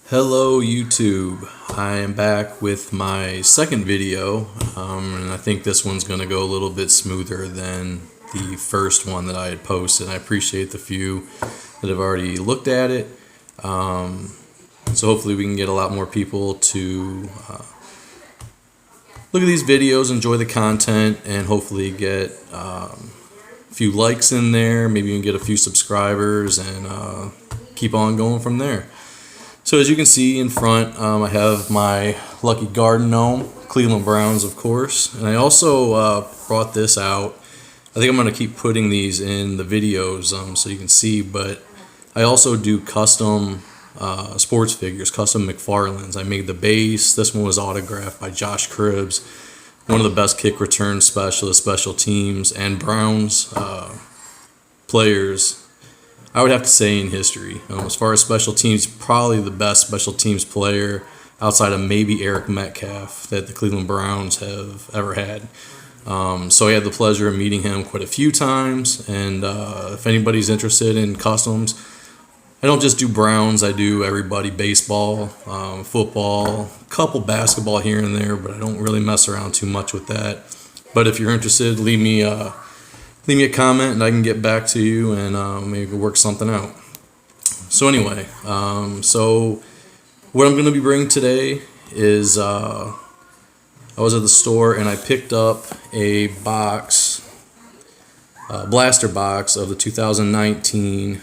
Hello YouTube, I am back with my second video, and I think this one's going to go a little bit smoother than the first one that I had posted. I appreciate the few that have already looked at it, so hopefully we can get a lot more people to look at these videos, enjoy the content, and hopefully get a few likes in there, maybe you can get a few subscribers, and keep on going from there. So as you can see in front, I have my Lucky Garden Gnome, Cleveland Browns of course, and I also brought this out. I think I'm going to keep putting these in the videos so you can see, but I also do custom sports figures, custom McFarlanes. I made the base. This one was autographed by Josh Cribbs, one of the best kick return specialists, special teams, and Browns players, I would have to say, in history. As far as special teams, probably the best special teams player outside of maybe Eric Metcalf that the Cleveland Browns have ever had. So I had the pleasure of meeting him quite a few times, and if anybody's interested in customs, I don't just do Browns, I do everybody, baseball, football, a couple basketball here and there, but I don't really mess around too much with that. But if you're interested, leave me a comment and I can get back to you and maybe work something out. So anyway, so what I'm going to be bringing today is I was at the store and I picked up a box, blaster box of the 2019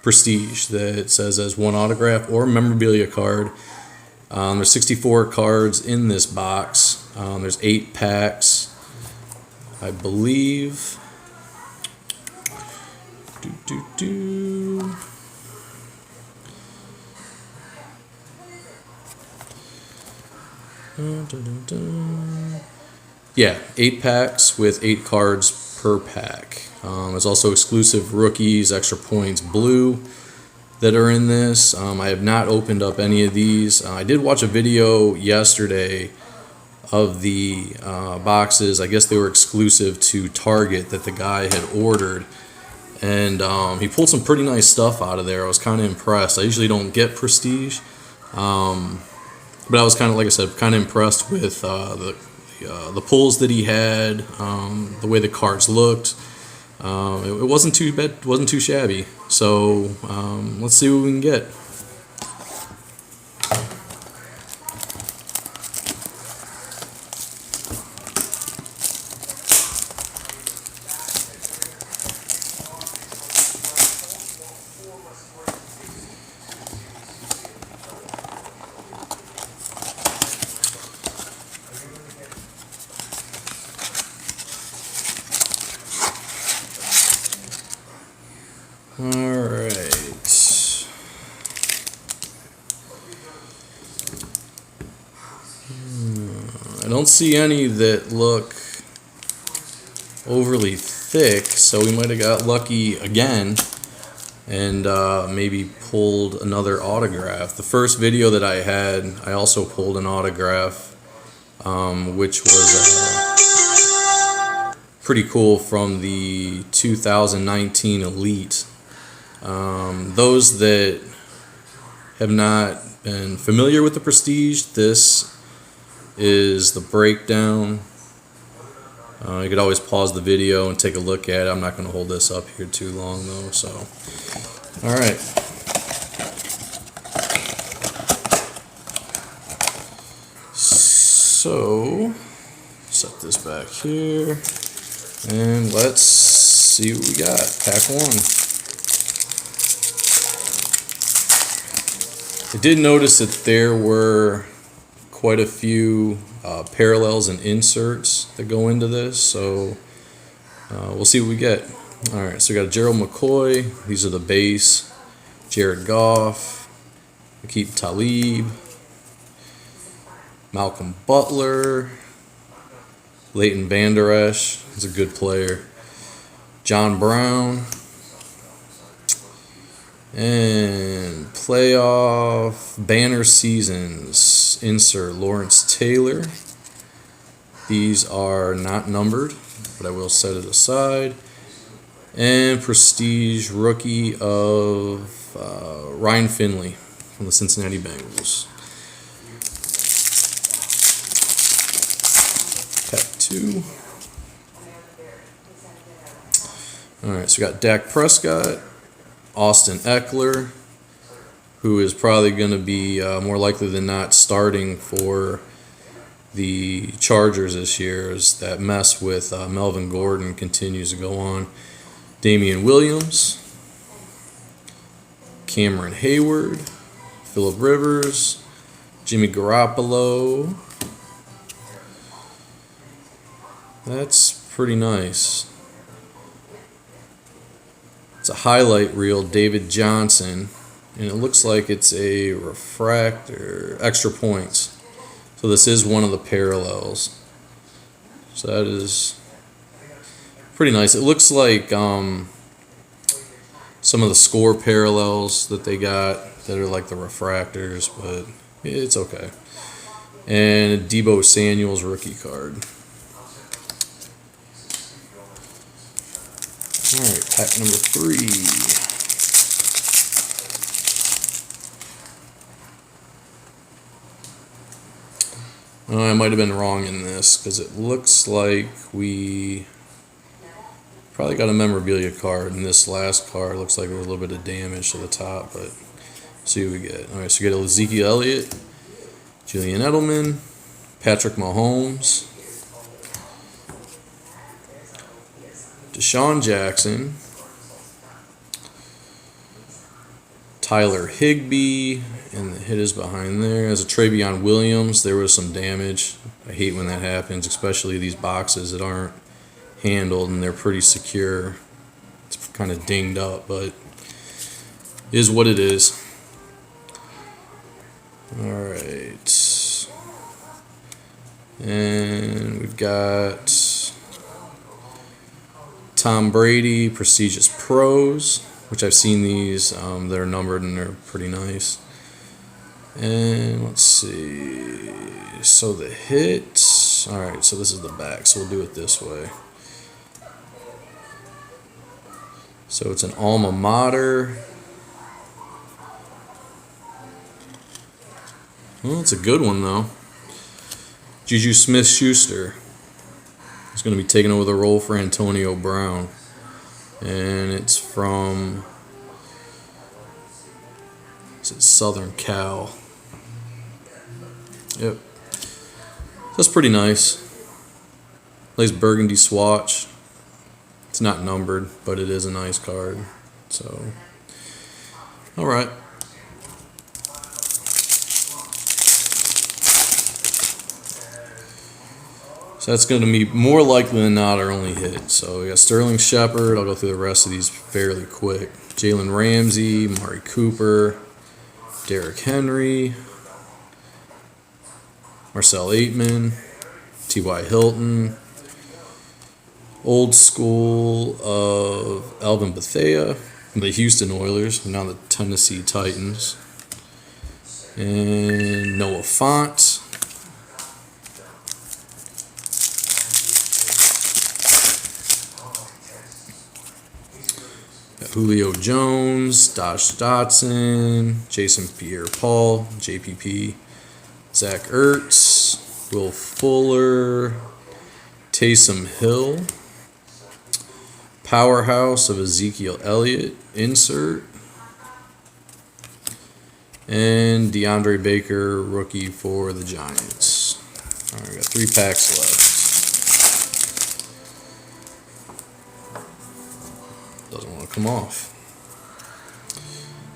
Prestige that says as one autograph or memorabilia card. There's 64 cards in this box. There's 8 packs, I believe. Yeah, 8 packs with 8 cards per pack. There's also exclusive rookies, extra points, blue that are in this. I have not opened up any of these. I did watch a video yesterday of the boxes. I guess they were exclusive to Target that the guy had ordered, and he pulled some pretty nice stuff out of there. I was kind of impressed. I usually don't get Prestige, but I was kind of, like I said, kind of impressed with the pulls that he had, the way the cards looked. It wasn't too bad, wasn't too shabby. So let's see what we can get. Alright. I don't see any that look overly thick, so we might have got lucky again and maybe pulled another autograph. The first video that I had, I also pulled an autograph, which was pretty cool, from the 2019 Elite. Those that have not been familiar with the Prestige, this is the breakdown. You could always pause the video and take a look at it. I'm not going to hold this up here too long though. So, alright. So, set this back here and let's see what we got. Pack 1. I did notice that there were quite a few parallels and inserts that go into this, so we'll see what we get. Alright, so we got Gerald McCoy, these are the base, Jared Goff, Akeem Talib, Malcolm Butler, Leighton Vander Esch, he's a good player, John Brown, and playoff banner seasons, insert Lawrence Taylor. These are not numbered, but I will set it aside. And Prestige rookie of Ryan Finley, from the Cincinnati Bengals. Pack 2. Alright, so we got Dak Prescott, Austin Eckler, who is probably going to be more likely than not starting for the Chargers this year, as that mess with Melvin Gordon continues to go on. Damian Williams, Cameron Hayward, Phillip Rivers, Jimmy Garoppolo. That's pretty nice. It's a highlight reel, David Johnson, and it looks like it's a refractor, extra points. So this is one of the parallels. So that is pretty nice. It looks like some of the score parallels that they got that are like the refractors, but it's okay. And Deebo Samuel's rookie card. All right, pack number 3. Oh, I might have been wrong in this because it looks like we probably got a memorabilia card, and this last card looks like there was a little bit of damage to the top, but see what we get. All right, so we get Ezekiel Elliott, Julian Edelman, Patrick Mahomes, Deshaun Jackson, Tyler Higbee, and the hit is behind there. As a Travion Williams, there was some damage. I hate when that happens, especially these boxes that aren't handled and they're pretty secure. It's kind of dinged up, but is what it is. All right. And we've got Tom Brady, Prestigious Pros, which I've seen these. They're numbered and they're pretty nice. And let's see. So the hit. All right, so this is the back, so we'll do it this way. So it's an alma mater. Well, it's a good one, though. Juju Smith-Schuster is going to be taking over the role for Antonio Brown. And it's from, is it Southern Cal? Yep. That's pretty nice. Nice burgundy swatch. It's not numbered, but it is a nice card. So, all right. So that's going to be more likely than not our only hit. So we got Sterling Shepard. I'll go through the rest of these fairly quick. Jalen Ramsey, Mari Cooper, Derrick Henry, Marcel Aitman, T.Y. Hilton, old school of Alvin Bethea from the Houston Oilers, now the Tennessee Titans, and Noah Fant. Julio Jones, Josh Dotson, Jason Pierre-Paul, JPP, Zach Ertz, Will Fuller, Taysom Hill, powerhouse of Ezekiel Elliott, insert, and DeAndre Baker, rookie for the Giants. All right, we got 3 packs left. Doesn't want to come off.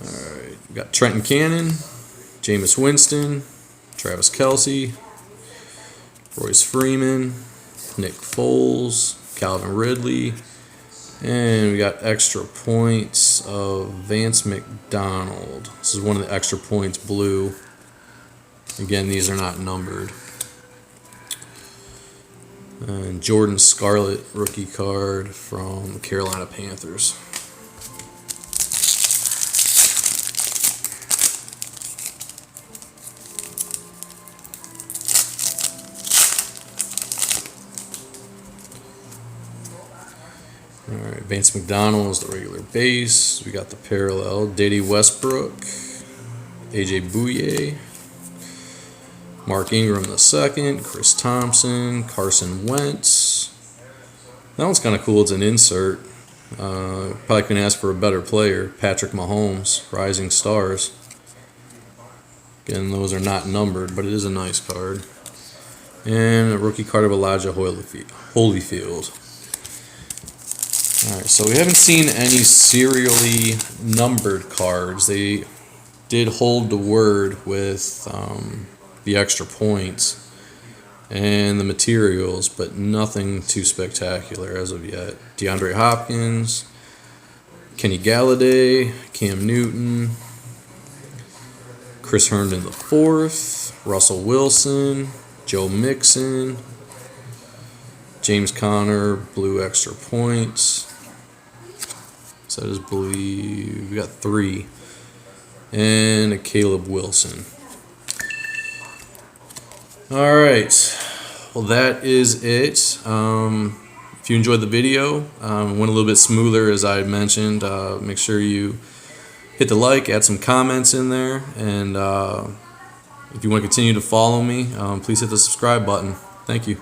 All right, we got Trenton Cannon, Jameis Winston, Travis Kelce, Royce Freeman, Nick Foles, Calvin Ridley, and we got extra points of Vance McDonald. This is one of the extra points blue. Again, these are not numbered. And Jordan Scarlett rookie card from the Carolina Panthers. All right, Vance McDonald is the regular base. We got the parallel. Dede Westbrook, AJ Bouye, Mark Ingram II, Chris Thompson, Carson Wentz. That one's kind of cool. It's an insert. Probably couldn't ask for a better player. Patrick Mahomes, Rising Stars. Again, those are not numbered, but it is a nice card. And a rookie card of Elijah Holyfield. Alright, so we haven't seen any serially numbered cards. They did hold the word with the extra points and the materials, but nothing too spectacular as of yet. DeAndre Hopkins, Kenny Galladay, Cam Newton, Chris Herndon IV, Russell Wilson, Joe Mixon, James Conner, blue extra points. So I just believe we got 3. And a Caleb Wilson. Alright. Well, that is it. If you enjoyed the video, went a little bit smoother as I mentioned, make sure you hit the like, add some comments in there, and if you want to continue to follow me, please hit the subscribe button. Thank you.